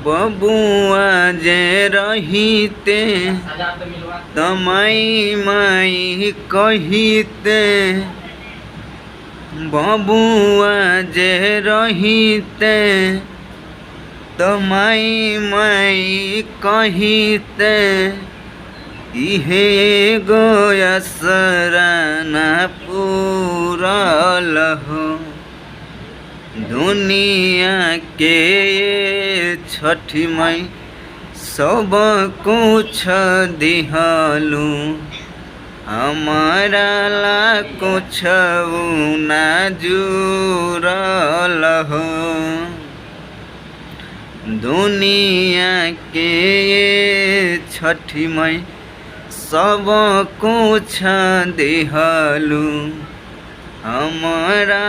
बबुआ जे रहीते तमाई माई कहीते, बबुआ जे रहीते तमाई माई कहीते, इहे गोयसरा ना पूरल हो। दुनिया के छठी माई सब कुछ दिहलू, हमारा ला कुछ ना जुरल हो। दुनिया के छठी माई सब कुछ दिहलू, हमारा